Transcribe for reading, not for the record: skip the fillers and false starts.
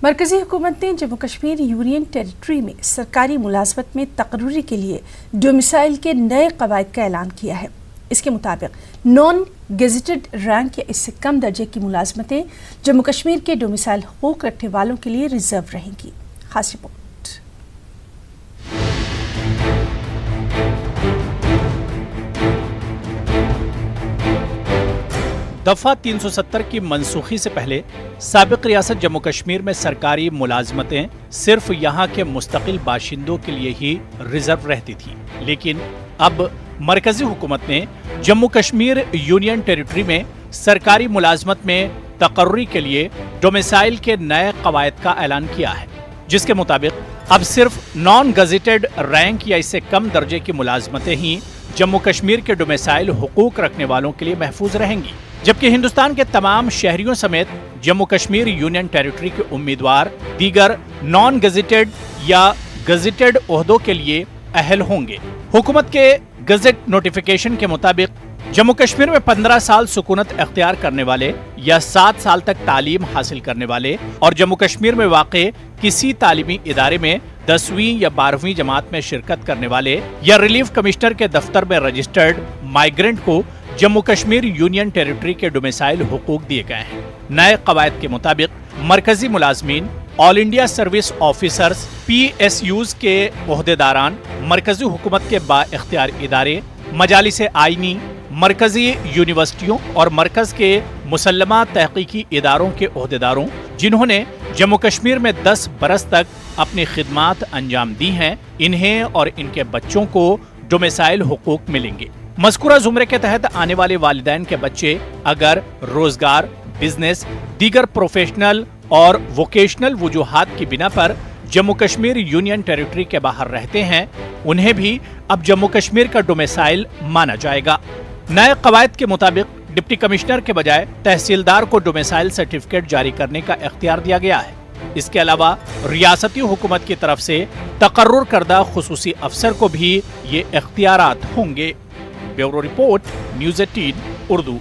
مرکزی حکومت نے جموں کشمیر یونین ٹیریٹری میں سرکاری ملازمت میں تقرری کے لیے ڈومیسائل کے نئے قواعد کا اعلان کیا ہے۔ اس کے مطابق نان گیزیٹڈ رینک یا اس سے کم درجے کی ملازمتیں جموں کشمیر کے ڈومیسائل حقوق رکھنے والوں کے لیے ریزرو رہیں گی۔ خاص رپورٹ۔ دفعہ 370 کی منسوخی سے پہلے سابق ریاست جموں کشمیر میں سرکاری ملازمتیں صرف یہاں کے مستقل باشندوں کے لیے ہی ریزرو رہتی تھی، لیکن اب مرکزی حکومت نے جموں کشمیر یونین ٹیریٹری میں سرکاری ملازمت میں تقرری کے لیے ڈومیسائل کے نئے قواعد کا اعلان کیا ہے، جس کے مطابق اب صرف نان گزیٹڈ رینک یا اس سے کم درجے کی ملازمتیں ہی جموں کشمیر کے ڈومیسائل حقوق رکھنے والوں کے لیے محفوظ رہیں گی، جبکہ ہندوستان کے تمام شہریوں سمیت جموں کشمیر یونین ٹیریٹری کے امیدوار دیگر نان گزیٹڈ یا گزیٹڈ عہدوں کے لیے اہل ہوں گے۔ حکومت کے گزٹ نوٹیفیکیشن کے مطابق جموں کشمیر میں 15 سال سکونت اختیار کرنے والے یا 7 سال تک تعلیم حاصل کرنے والے اور جموں کشمیر میں واقع کسی تعلیمی ادارے میں 10ویں یا 12ویں جماعت میں شرکت کرنے والے یا ریلیف کمشنر کے دفتر میں رجسٹرڈ مائیگرنٹ کو جموں کشمیر یونین ٹیریٹری کے ڈومیسائل حقوق دیے گئے ہیں۔ نئے قواعد کے مطابق مرکزی ملازمین، آل انڈیا سروس آفیسرز، PSUs کے عہدیداران، مرکزی حکومت کے با اختیار ادارے، مجالس آئینی، مرکزی یونیورسٹیوں اور مرکز کے مسلمہ تحقیقی اداروں کے عہدیداروں جنہوں نے جموں کشمیر میں 10 برس تک اپنی خدمات انجام دی ہیں، انہیں اور ان کے بچوں کو ڈومیسائل حقوق ملیں گے۔ مذکورہ زمرے کے تحت آنے والے والدین کے بچے اگر روزگار، بزنس، دیگر پروفیشنل اور ووکیشنل وجوہات کی بنا پر جموں کشمیر یونین ٹیریٹری کے باہر رہتے ہیں، انہیں بھی اب جموں کشمیر کا ڈومیسائل مانا جائے گا۔ نئے قواعد کے مطابق ڈپٹی کمشنر کے بجائے تحصیلدار کو ڈومیسائل سرٹیفکیٹ جاری کرنے کا اختیار دیا گیا ہے۔ اس کے علاوہ ریاستی حکومت کی طرف سے تقرر کردہ خصوصی افسر کو بھی یہ اختیارات ہوں گے۔ Bureau report, news 18 Urdu.